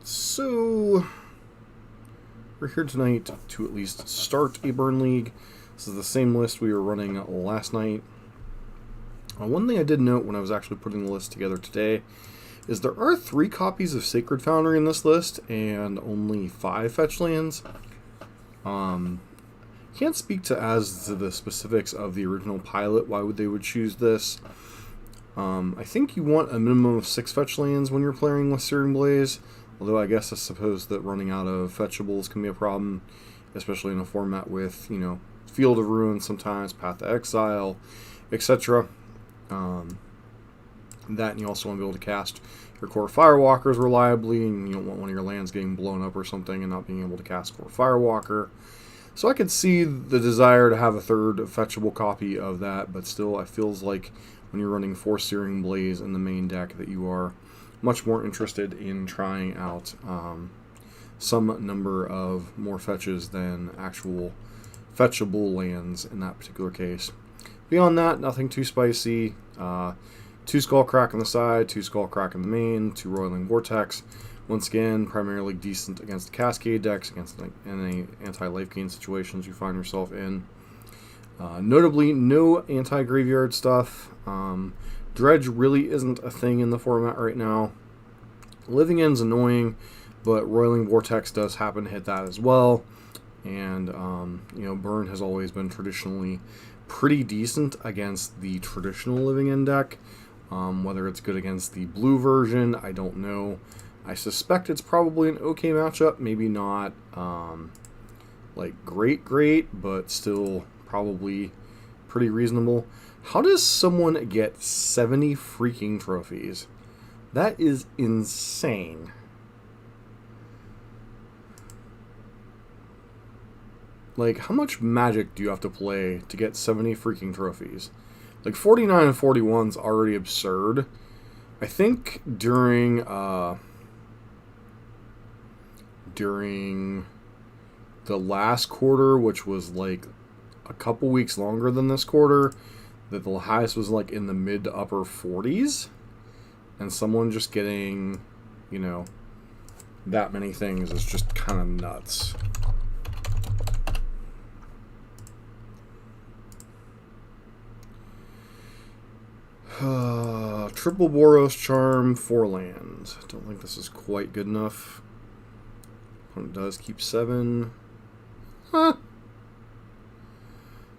So, we're here tonight to at least start a Burn League. This is the same list we were running last night. One thing I did note when I was actually putting the list together today is there are 3 copies of Sacred Foundry in this list and only 5 fetch lands. Can't speak to the specifics of the original pilot, why they would choose this. I think you want a minimum of 6 fetch lands when you're playing with Searing Blaze, although I guess I suppose that running out of fetchables can be a problem, especially in a format with, Field of Ruin sometimes, Path to Exile, etc. That, and you also want to be able to cast your core Firewalkers reliably, and you don't want one of your lands getting blown up or something and not being able to cast core Firewalker. So I could see the desire to have a 3rd fetchable copy of that, but still, it feels like when you're running 4 Searing Blaze in the main deck that you are much more interested in trying out some number of more fetches than actual fetchable lands in that particular case. Beyond that, nothing too spicy. 2 Skullcrack on the side, 2 Skullcrack in the main, 2 Roiling Vortex. Once again, primarily decent against Cascade decks, against any anti-life gain situations you find yourself in. Notably, no anti-graveyard stuff. Dredge really isn't a thing in the format right now. Living End's annoying, but Roiling Vortex does happen to hit that as well. And, Burn has always been traditionally pretty decent against the traditional Living End deck. Whether it's good against the blue version, I don't know. I suspect it's probably an okay matchup. Maybe not, great, but still probably pretty reasonable. How does someone get 70 freaking trophies? That is insane. How much Magic do you have to play to get 70 freaking trophies? 49 and 41 is already absurd. I think during the last quarter, which was a couple weeks longer than this quarter, that the highest was in the mid to upper 40s, and someone just getting, that many things is just kind of nuts. Triple Boros Charm, 4 lands. Don't think this is quite good enough. It does keep 7. Huh.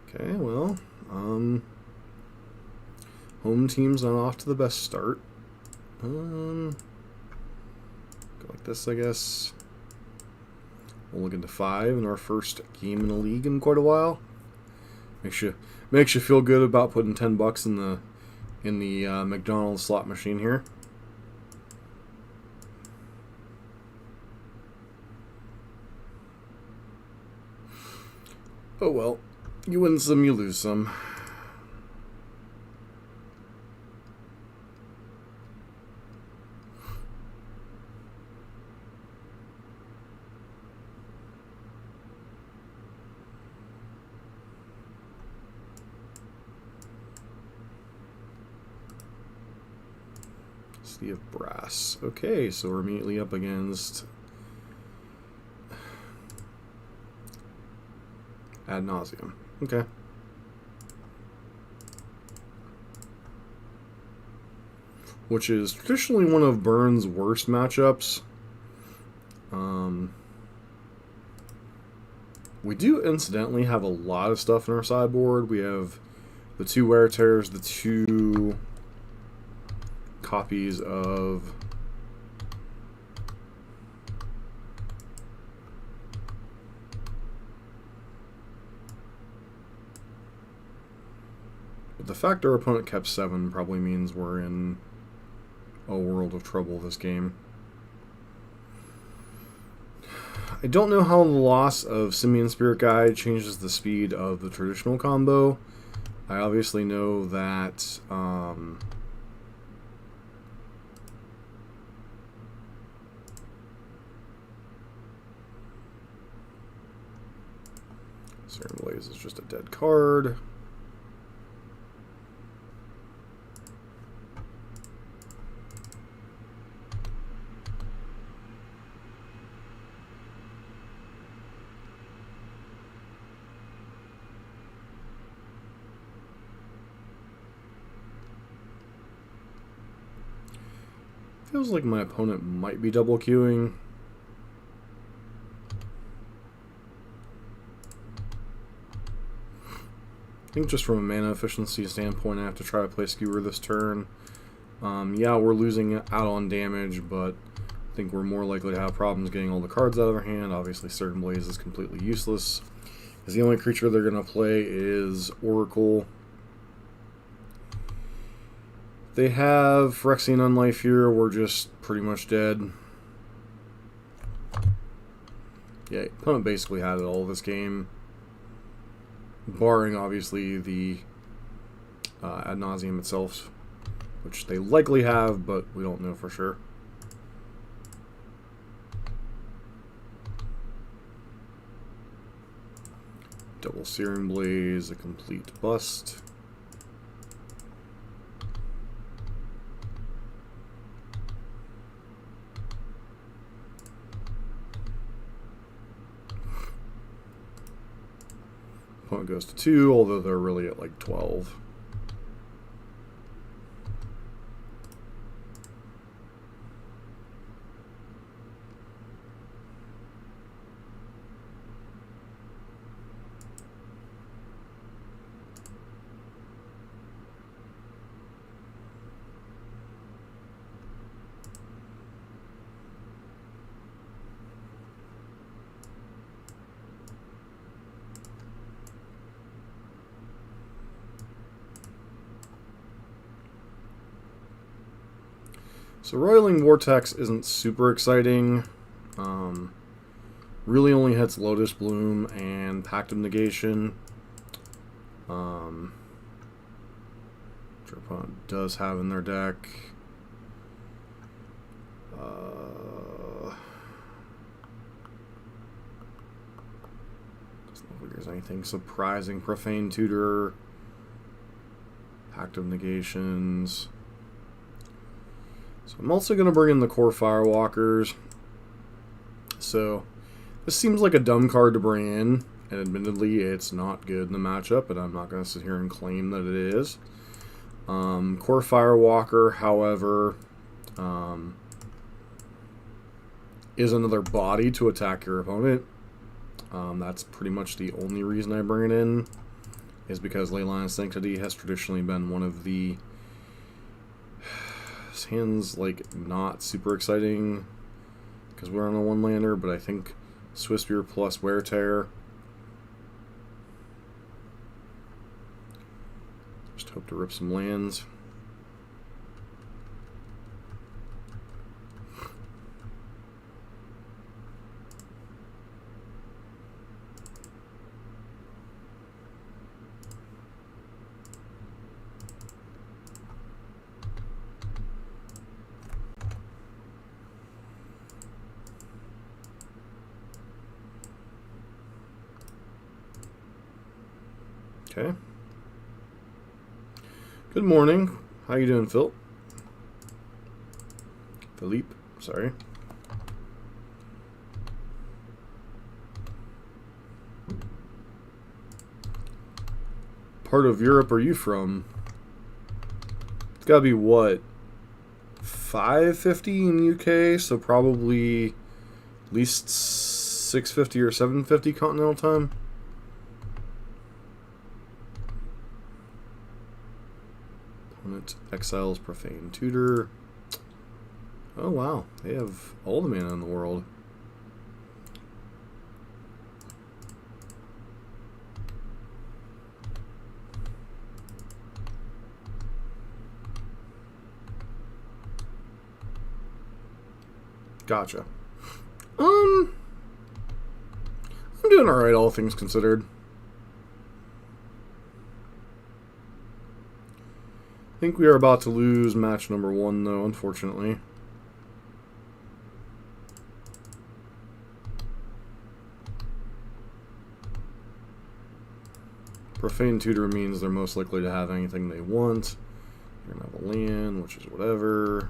Okay, well, home team's not off to the best start. Go like this, I guess. We'll look into 5 in our first game in the league in quite a while. Makes you feel good about putting $10 in the McDonald's slot machine here. Oh well, you win some, you lose some. Sea of Brass. Okay, so we're immediately up against Ad Nauseam. Okay. Which is traditionally one of Burn's worst matchups. We do incidentally have a lot of stuff in our sideboard. We have the 2 Wear Tears, the 2 copies of but the fact our opponent kept 7 probably means we're in a world of trouble this game. I don't know how the loss of Simian Spirit Guide changes the speed of the traditional combo. I obviously know that Searing Blaze is just a dead card. Feels like my opponent might be double queuing. I think just from a mana efficiency standpoint, I have to try to play Skewer this turn. Yeah, we're losing out on damage, but I think we're more likely to have problems getting all the cards out of their hand. Obviously, Certain Blaze is completely useless, because the only creature they're going to play is Oracle. They have Phyrexian Unlife here. We're just pretty much dead. Yeah, opponent basically had it all this game, barring obviously the Ad Nauseam itself, which they likely have, but we don't know for sure. Double Searing Blaze, a complete bust. Opponent goes to 2, although they're really at like 12. So Roiling Vortex isn't super exciting. Really only hits Lotus Bloom and Pact of Negation. Which our opponent does have in their deck. Doesn't look like there's anything surprising. Profane Tutor, Pact of Negations. So I'm also going to bring in the Core Firewalkers. So this seems like a dumb card to bring in, and admittedly it's not good in the matchup, but I'm not going to sit here and claim that it is. Core Firewalker, however, is another body to attack your opponent. That's pretty much the only reason I bring it in, is because Leyline of Sanctity has traditionally been one of the hands, like, not super exciting because we're on a one-lander, but I think Swiftspear plus Wear Tear. Just hope to rip some lands. Okay. Good morning. How you doing, Phil? Philippe, sorry. Part of Europe are you from? It's gotta be what? 550 in UK, so probably at least 650 or 750 continental time. Opponent exiles Profane Tutor. Oh wow, they have all the mana in the world. Gotcha. I'm doing alright, all things considered. I think we are about to lose match number 1, though, unfortunately. Profane Tutor means they're most likely to have anything they want. You're going to have a land, which is whatever.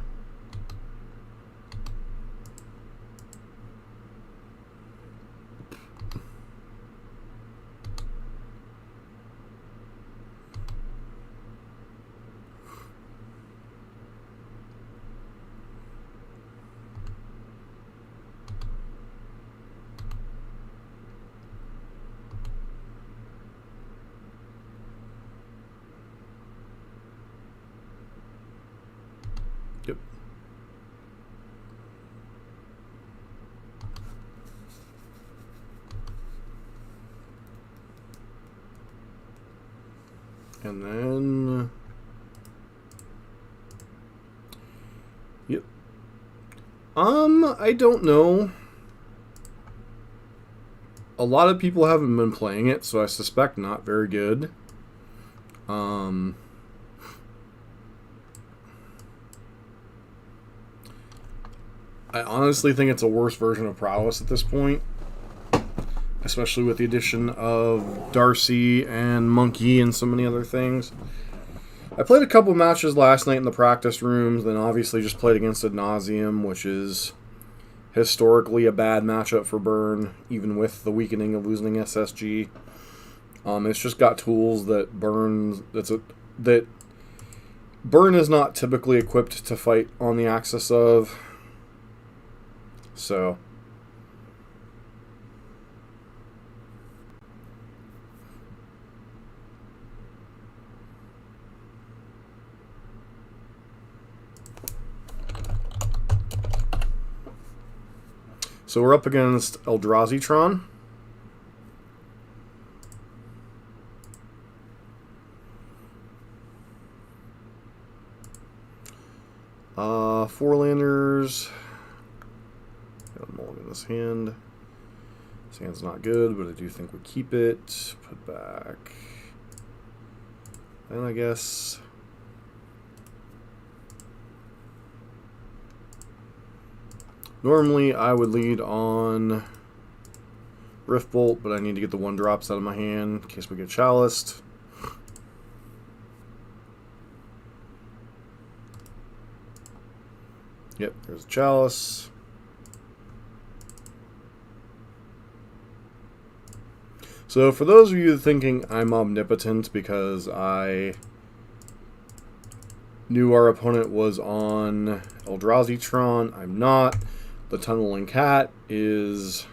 And then... Yep. I don't know. A lot of people haven't been playing it, so I suspect not very good. I honestly think it's a worse version of Prowess at this point, especially with the addition of Darcy and Monkey and so many other things. I played a couple matches last night in the practice rooms, then obviously just played against Ad Nauseam, which is historically a bad matchup for Burn, even with the weakening of losing SSG. It's just got tools that Burn is not typically equipped to fight on the axis of. So we're up against Eldrazi-tron. Four landers. Got a mulligan in this hand. This hand's not good, but I do think we keep it. Put back. And I guess... Normally, I would lead on Riftbolt, but I need to get the 1-drops out of my hand in case we get Chaliced. Yep, there's a Chalice. So for those of you thinking I'm omnipotent because I knew our opponent was on Eldrazi-tron, I'm not. The Tunneling Cat is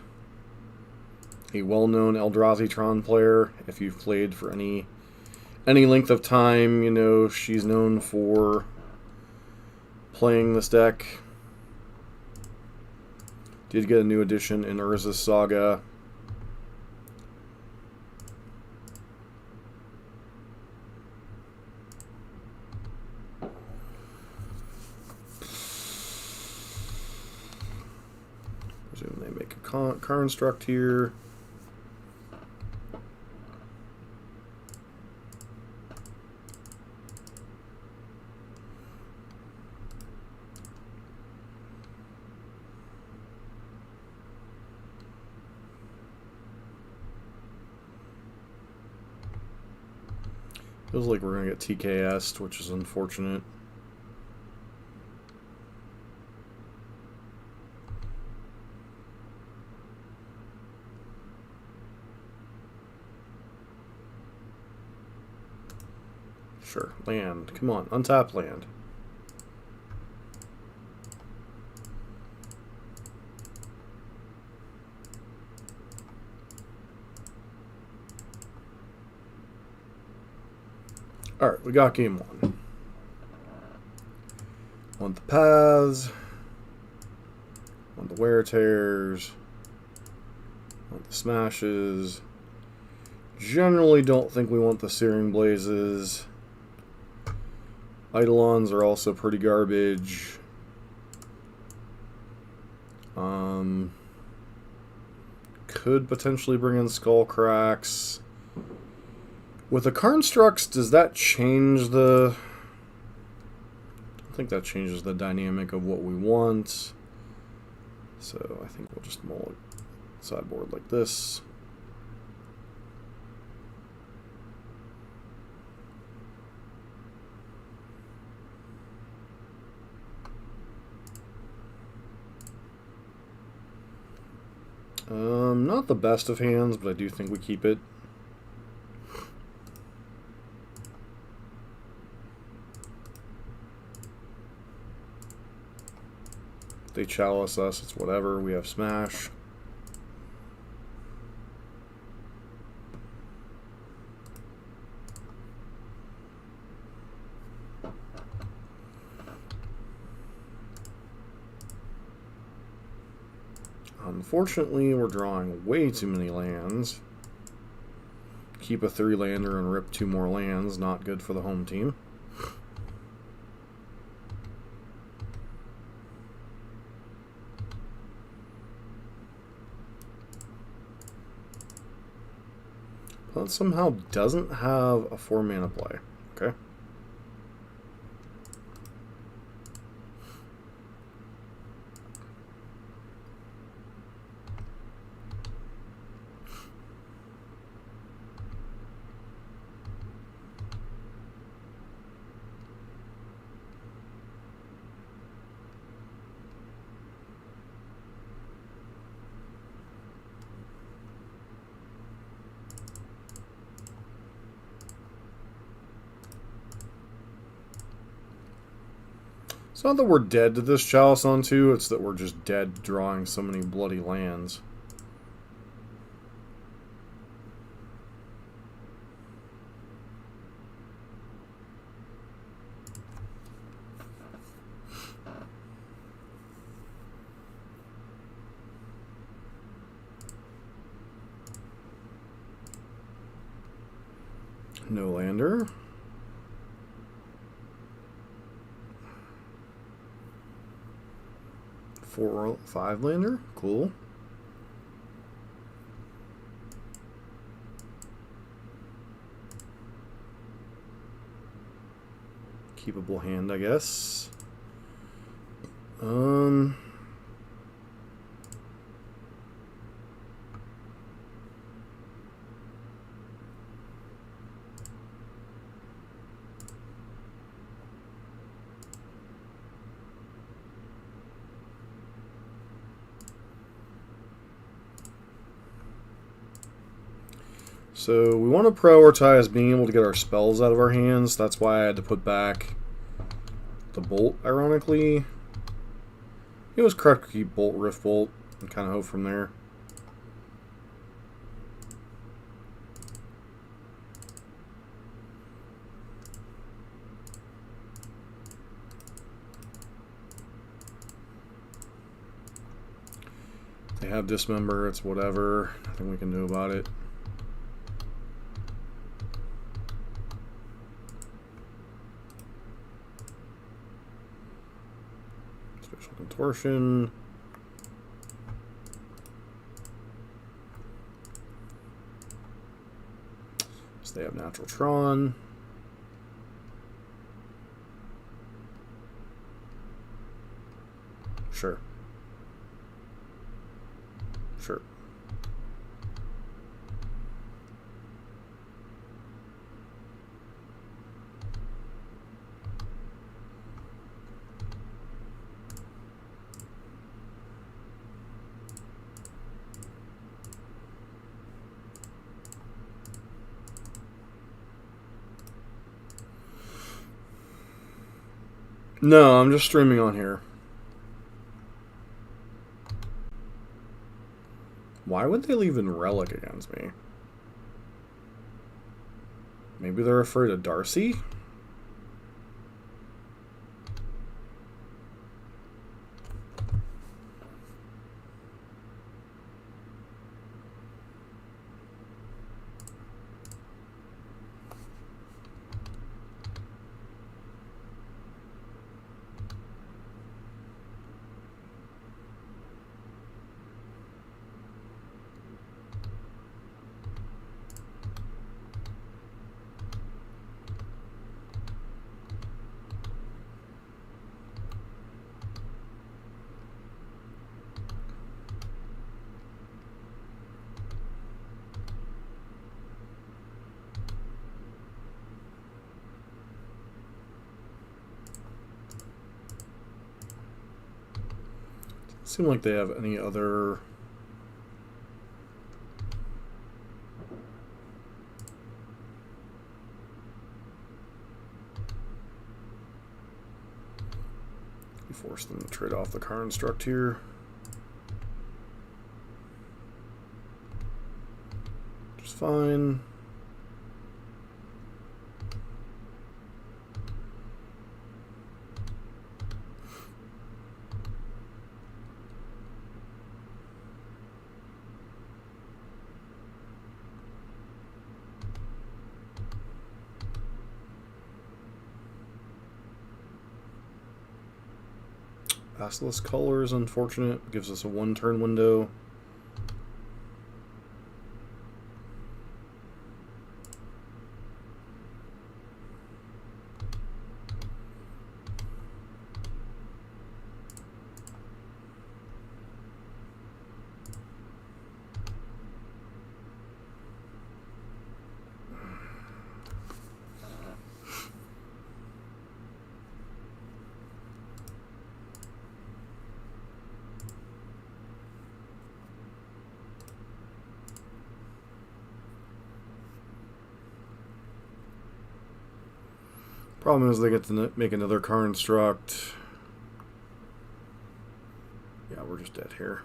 a well-known Eldrazi-tron player. If you've played for any length of time, you know she's known for playing this deck. Did get a new edition in Urza's Saga. Presume they make a construct here. Feels like we're going to get TKS'd, which is unfortunate. Sure, land. Come on, untap land. Alright, we got game one. Want the paths. Want the wear tears. Want the smashes. Generally don't think we want the Searing Blazes. Eidolons are also pretty garbage. Could potentially bring in Skull Cracks. With the Constructs, does that change the... I don't think that changes the dynamic of what we want. So I think we'll just mull it sideboard like this. Not the best of hands, but I do think we keep it. They chalice us, it's whatever. We have smash. Unfortunately, we're drawing way too many lands. keep a 3-lander and rip 2 more lands. Not good for the home team. But somehow doesn't have a 4-mana play. Okay. It's not that we're dead to this Chalice on 2, it's that we're just dead drawing so many bloody lands. No lander. 4 5-lander, cool. Keepable hand, I guess. So we want to prioritize being able to get our spells out of our hands. That's why I had to put back the Bolt, ironically. It was correct to keep Bolt, Rift Bolt, and kind of hope from there. They have Dismember, it's whatever. Nothing we can do about it. Special Contortion. So they have Natural Tron. Sure. Sure. No, I'm just streaming on here. Why would they leave in Relic against me? Maybe they're afraid of Darcy? Seem like they have any other force them to trade off the car instruct here. Which is fine. Basilisk Color is unfortunate. Gives us a 1-turn window. Problem is they get to make another construct. Yeah, we're just dead here.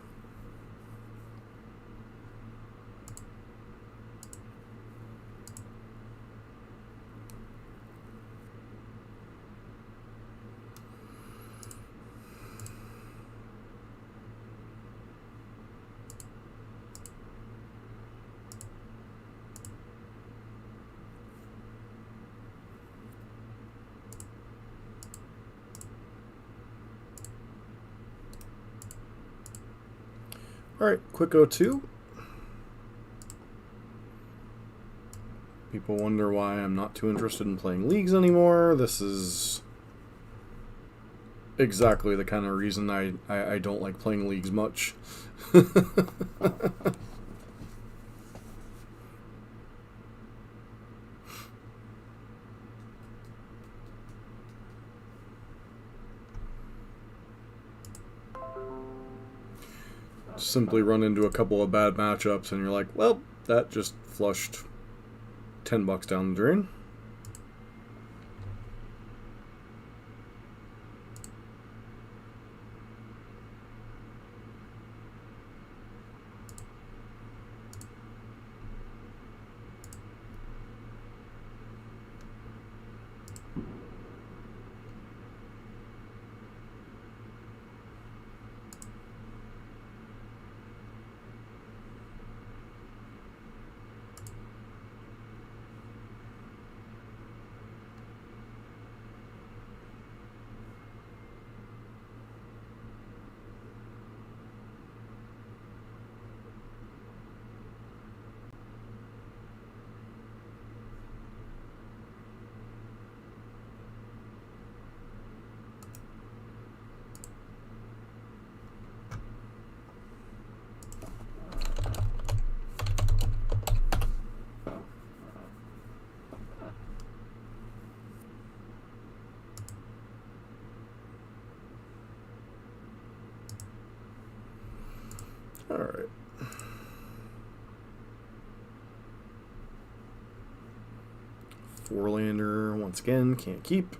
Alright, quick O2. People wonder why I'm not too interested in playing leagues anymore. This is exactly the kind of reason I don't like playing leagues much. Simply run into a couple of bad matchups and you're like, well, that just flushed $10 down the drain. Alright. Four-lander, once again, can't keep.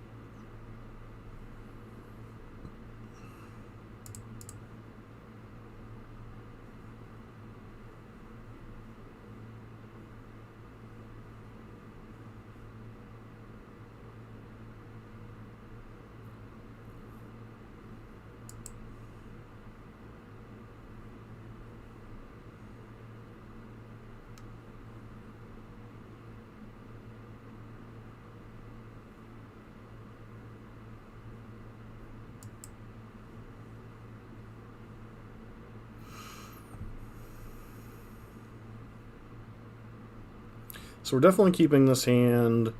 So we're definitely keeping this hand,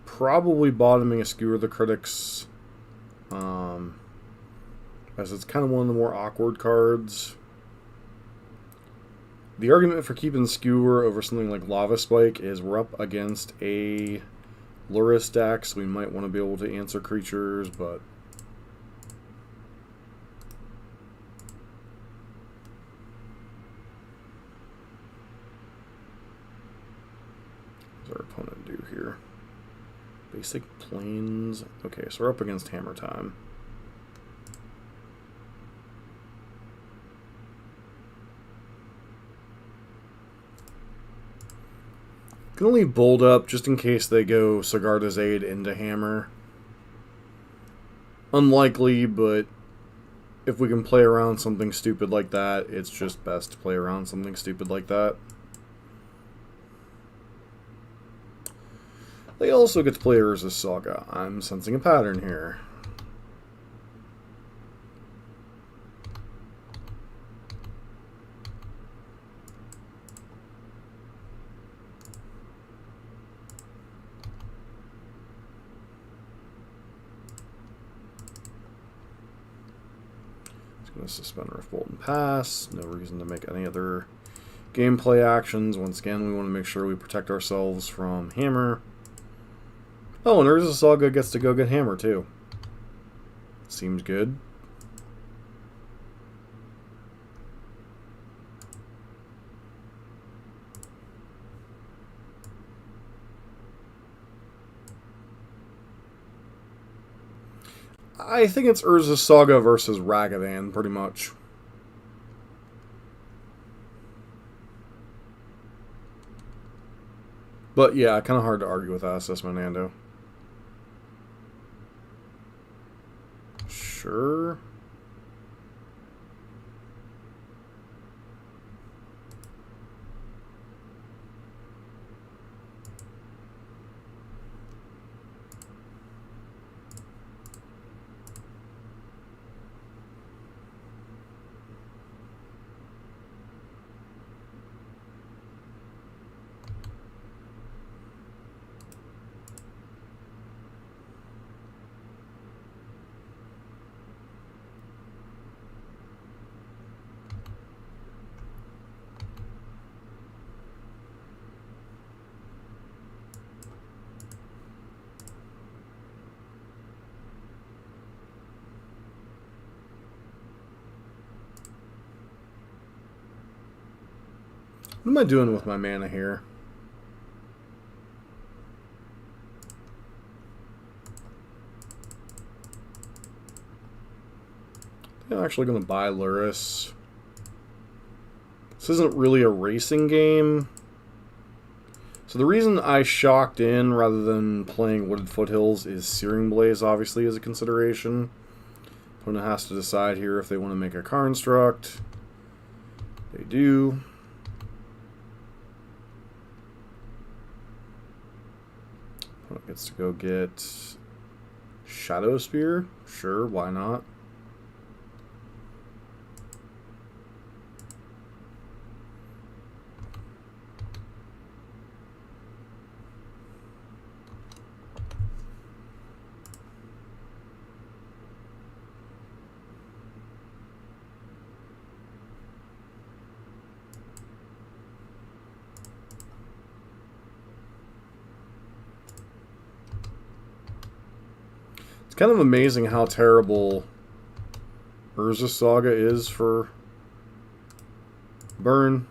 probably bottoming a Skewer the Critics, as it's kind of one of the more awkward cards. The argument for keeping Skewer over something like Lava Spike is we're up against a Luris deck, so we might want to be able to answer creatures, but what does our opponent do here? Basic Plains. Okay, so we're up against Hammer Time. Can only bold up just in case they go Sigarda's Aid into Hammer. Unlikely, but if we can play around something stupid like that, it's just best to play around something stupid like that. They also get to play Urza's Saga. I'm sensing a pattern here. Going to suspend Rift Bolt and pass. No reason to make any other gameplay actions. Once again, we want to make sure we protect ourselves from Hammer. Oh, and Urza Saga gets to go get Hammer, too. Seems good. I think it's Urza Saga versus Ragavan, pretty much. But yeah, kind of hard to argue with that assessment, Nando. Sure. What am I doing with my mana here? I'm actually going to buy Luris. This isn't really a racing game. So the reason I shocked in rather than playing Wooded Foothills is Searing Blaze obviously is a consideration. Opponent has to decide here if they want to make a construct. They do. Opponent gets to go get Shadow Spear. Sure, why not? It's kind of amazing how terrible Urza Saga is for burn.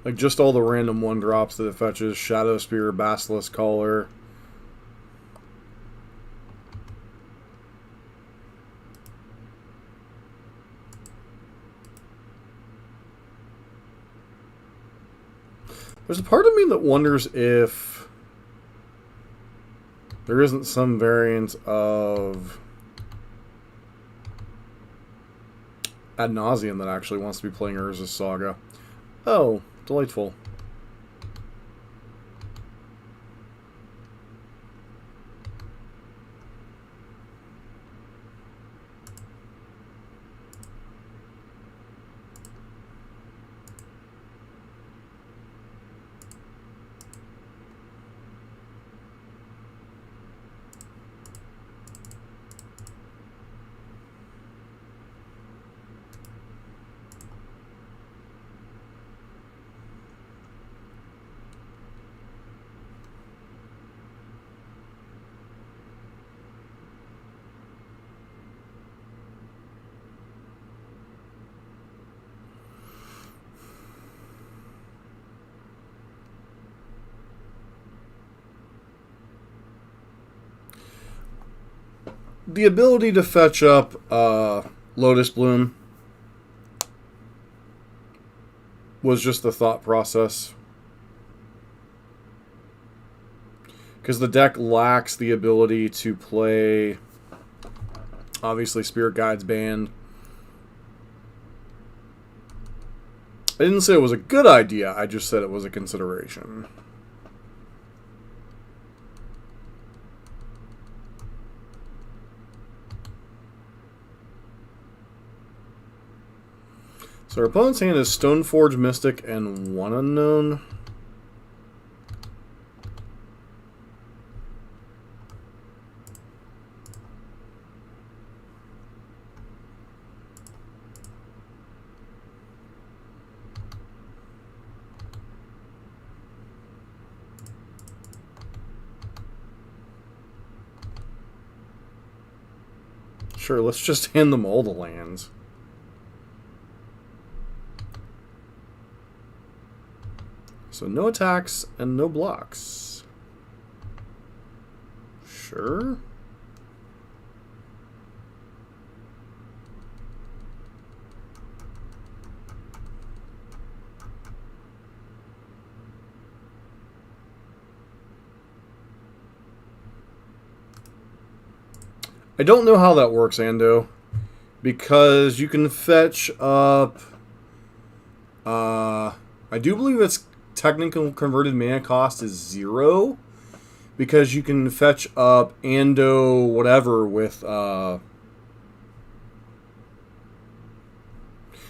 Like, just all the random 1-drops that it fetches. Shadow Spear, Basilisk Collar. There's a part of me that wonders if there isn't some variant of Ad Nauseam that actually wants to be playing Urza's Saga. Oh, delightful. The ability to fetch up Lotus Bloom was just the thought process. Because the deck lacks the ability to play Obviously, Spirit Guide's banned. I didn't say it was a good idea, I just said it was a consideration. So our opponent's hand is Stoneforge Mystic and one unknown. Sure, let's just hand them all the lands. So no attacks and no blocks. Sure. I don't know how that works, Ando, because you can fetch up... I do believe its technical converted mana cost is 0, because you can fetch up Ando whatever with...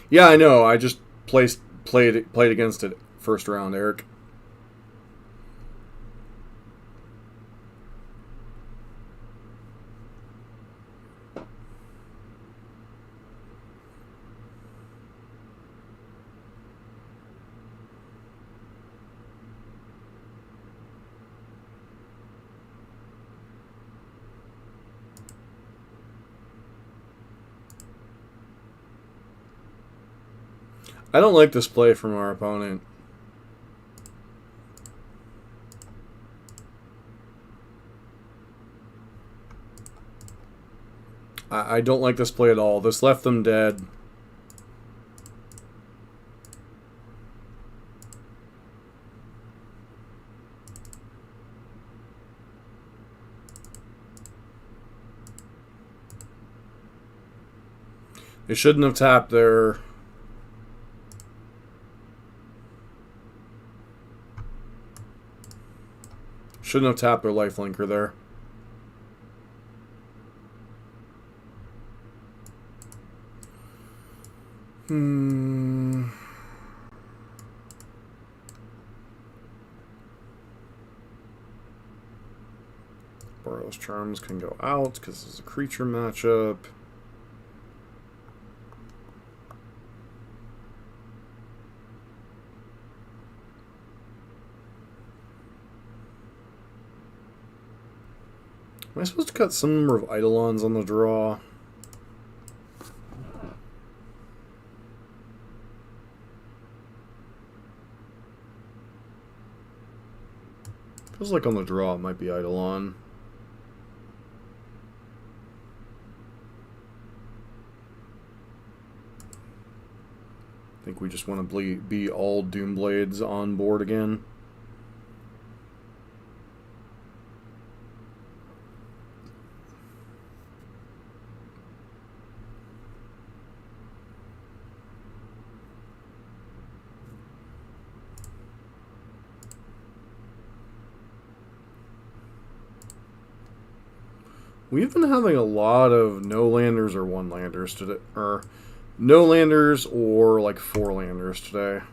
Yeah, I know. I just played against it first round, Eric. I don't like this play from our opponent. I don't like this play at all. This left them dead. They shouldn't have tapped their... Shouldn't have tapped their lifelinker there. Boros Charms can go out because this is a creature matchup. Am I supposed to cut some number of Eidolons on the draw? Feels like on the draw it might be Eidolon. I think we just want to be all Doomblades on board again. We've been having a lot of no-landers or one-landers today, or no-landers or like 4-landers today.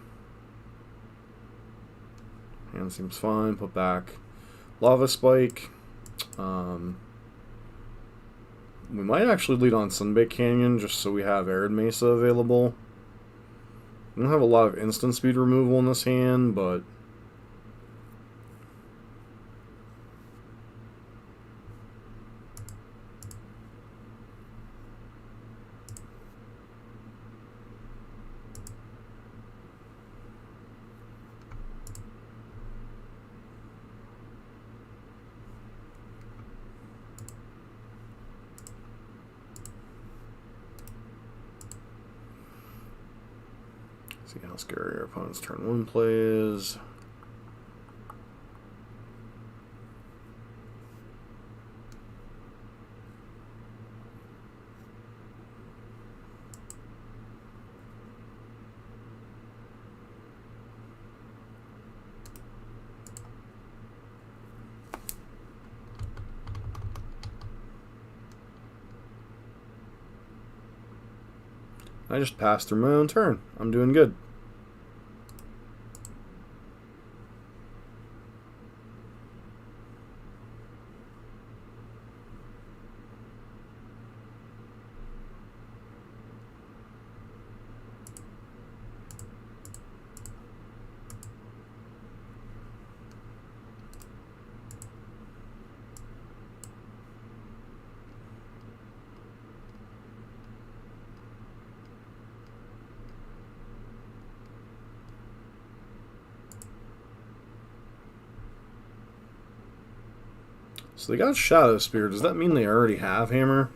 Hand seems fine. Put back Lava Spike. We might actually lead on Sunbaked Canyon just so we have Arid Mesa available. We don't have a lot of instant speed removal in this hand, but... See how scary our opponent's turn 1 play is. I just passed through my own turn. I'm doing good. So they got Shadow Spear. Does that mean they already have Hammer?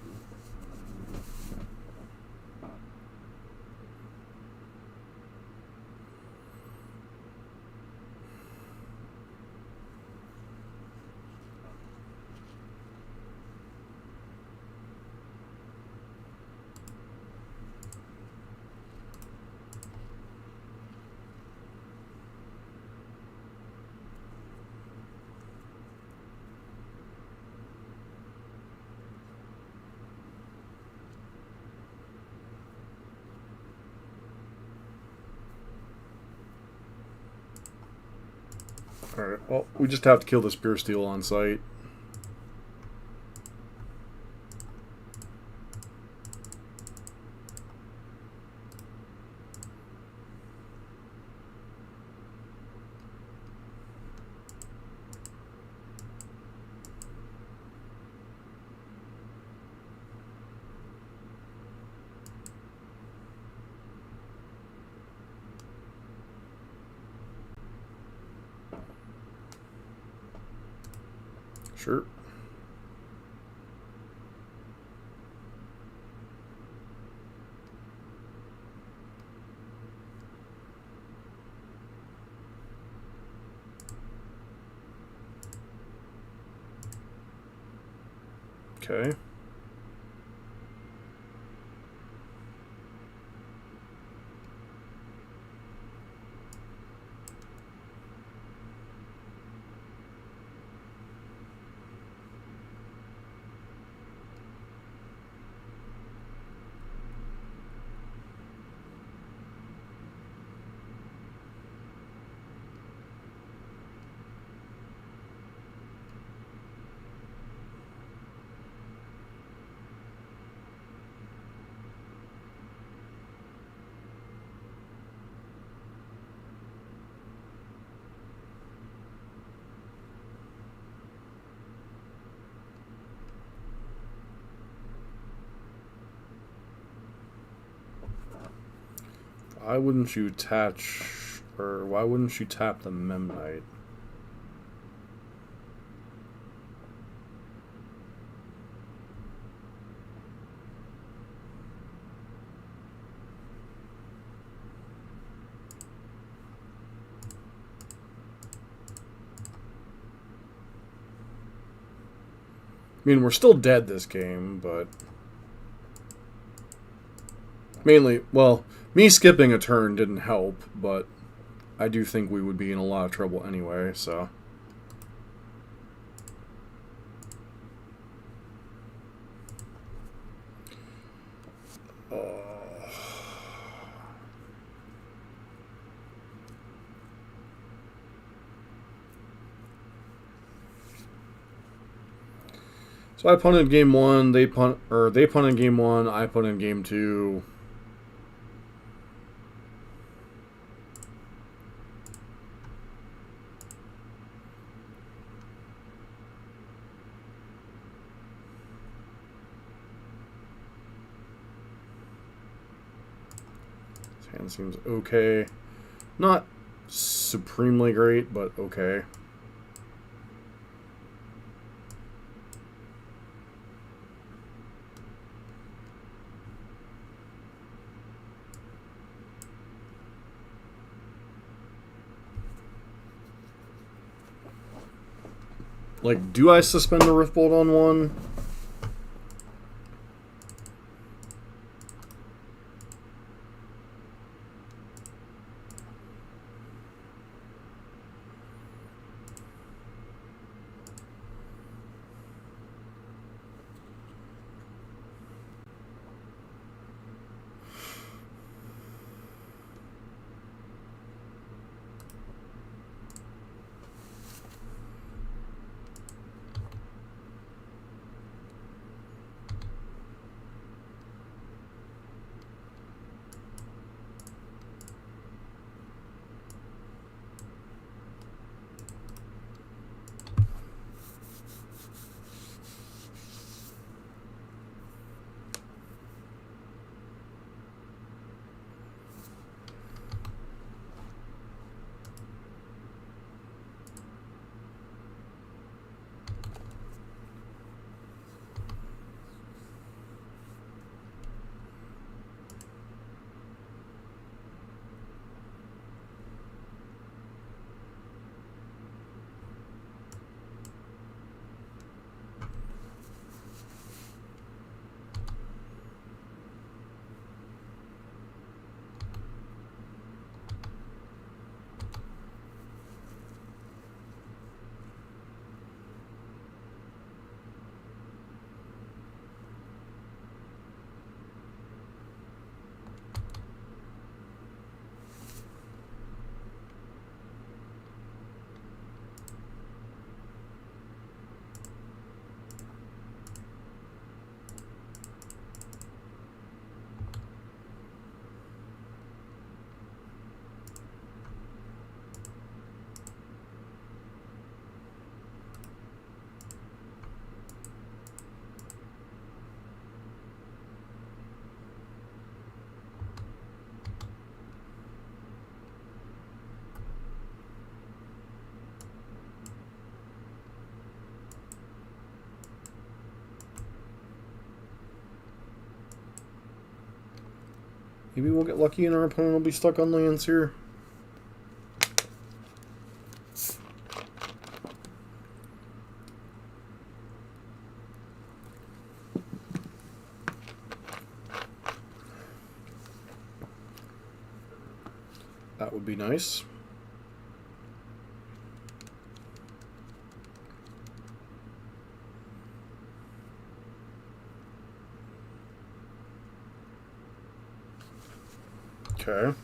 Alright, well, we just have to kill this Pure Steel on sight. Sure. Okay. Why wouldn't you attach, or why wouldn't you tap the Memnite? I mean, we're still dead this game, but mainly, well, me skipping a turn didn't help, but I do think we would be in a lot of trouble anyway, so. So I punted game one, they punted game one, I punted game two. This hand seems okay. Not supremely great, but okay. Like, do I suspend the Riftbolt on one? Maybe we'll get lucky and our opponent will be stuck on lands here. That would be nice. Okay.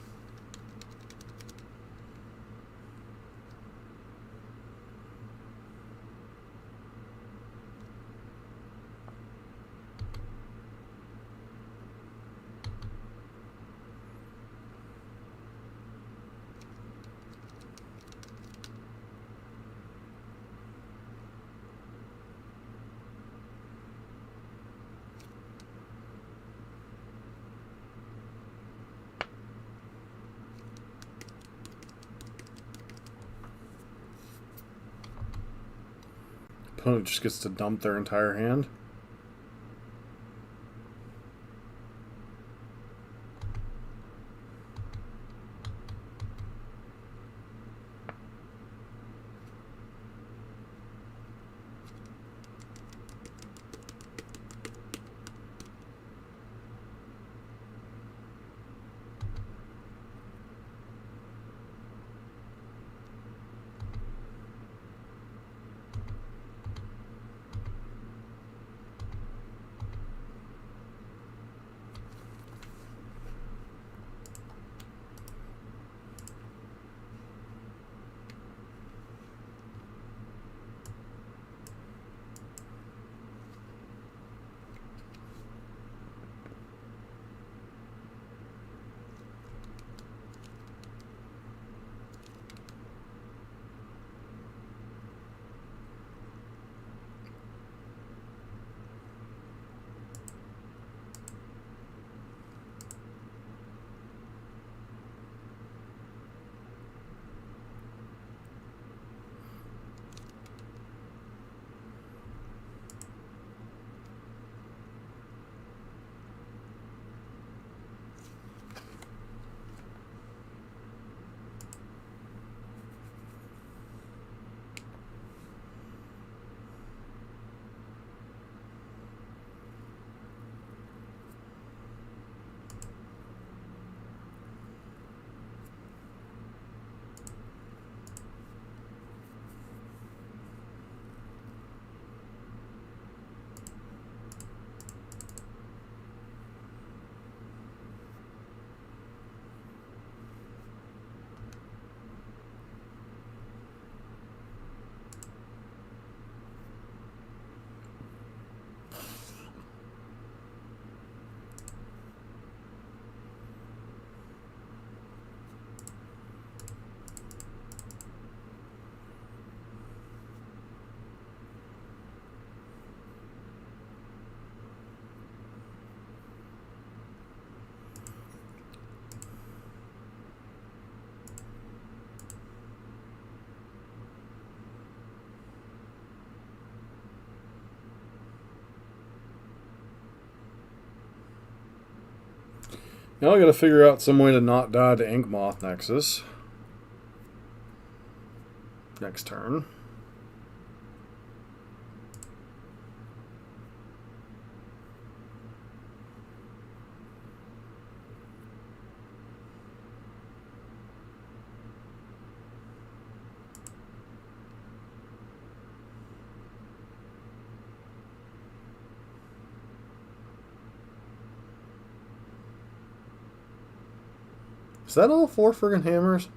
Opponent just gets to dump their entire hand. Now I gotta figure out some way to not die to Ink Moth Nexus. Next turn. Is that all 4 friggin' hammers?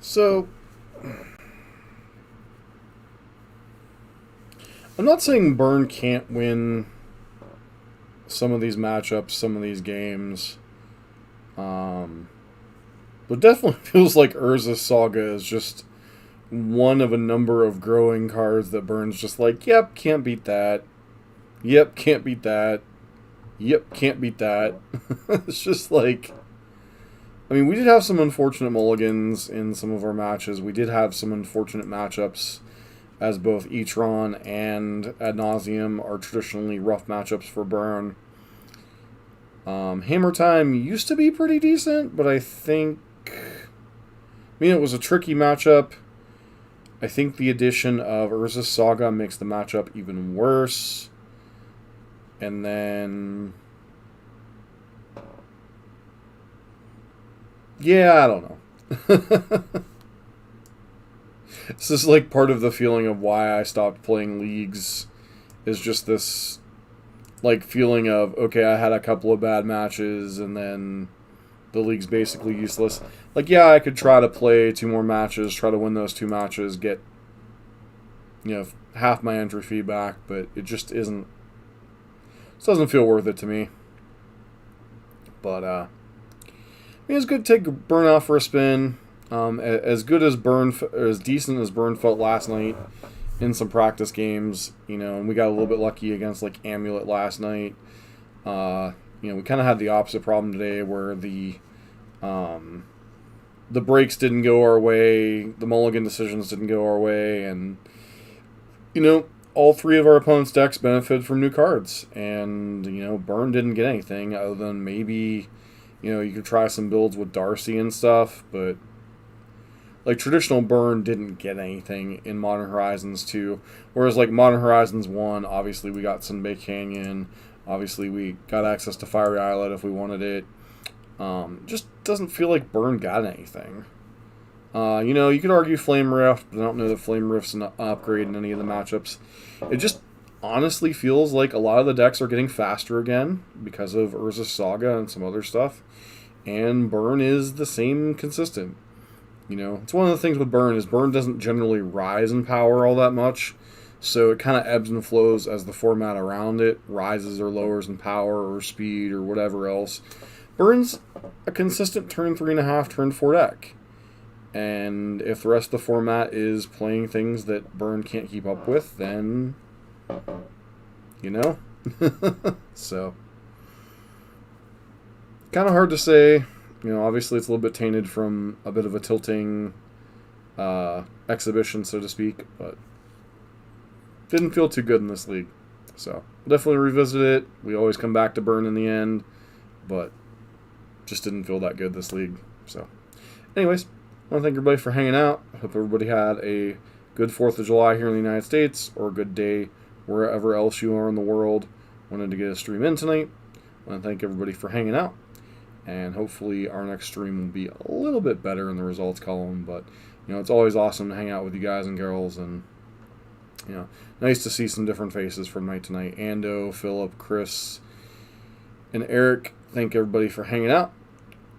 So, I'm not saying Burn can't win some of these matchups, some of these games. But definitely feels like Urza's Saga is just one of a number of growing cards that Burn's just like, yep, can't beat that. Yep, can't beat that. Yep, can't beat that. It's just like, I mean, we did have some unfortunate mulligans in some of our matches. We did have some unfortunate matchups, as both Etron and Ad Nauseam are traditionally rough matchups for Burn. Hammer Time used to be pretty decent, but I mean, it was a tricky matchup. I think the addition of Urza's Saga makes the matchup even worse. And then, yeah, I don't know. This is like part of the feeling of why I stopped playing leagues, is just this like feeling of, okay, I had a couple of bad matches and then the league's basically useless. Like, yeah, I could try to play 2 more matches, try to win those 2 matches, get, half my entry fee back, but it just isn't. It doesn't feel worth it to me. But I mean, it's good to take Burn out for a spin. As good as Burn, as decent as Burn felt last night in some practice games, and we got a little bit lucky against like Amulet last night. We kind of had the opposite problem today, where the breaks didn't go our way, the mulligan decisions didn't go our way, and all 3 of our opponents' decks benefited from new cards, and Burn didn't get anything other than maybe you could try some builds with Darcy and stuff, but like traditional Burn didn't get anything in Modern Horizons 2, whereas like Modern Horizons 1, obviously we got Sunbay Canyon, obviously we got access to Fiery Islet if we wanted it. Just doesn't feel like Burn got anything. You could argue Flame Rift, but I don't know that Flame Rift's an upgrade in any of the matchups. It just honestly feels like a lot of the decks are getting faster again because of Urza's Saga and some other stuff, and Burn is the same consistent. It's one of the things with Burn is Burn doesn't generally rise in power all that much, so it kind of ebbs and flows as the format around it rises or lowers in power or speed or whatever else. Burn's a consistent turn 3.5, turn 4 deck. And if the rest of the format is playing things that Burn can't keep up with, then, So, kind of hard to say. Obviously it's a little bit tainted from a bit of a tilting exhibition, so to speak, but didn't feel too good in this league. So, we'll definitely revisit it. We always come back to Burn in the end, but just didn't feel that good this league. So, anyways, I want to thank everybody for hanging out. I hope everybody had a good 4th of July here in the United States, or a good day wherever else you are in the world. Wanted to get a stream in tonight. I want to thank everybody for hanging out. And hopefully our next stream will be a little bit better in the results column. But, it's always awesome to hang out with you guys and girls. And, nice to see some different faces from night to night. Ando, Philip, Chris, and Eric. Thank everybody for hanging out.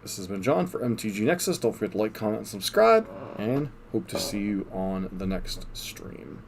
This has been John for MTG Nexus. Don't forget to like, comment, and subscribe. And hope to see you on the next stream.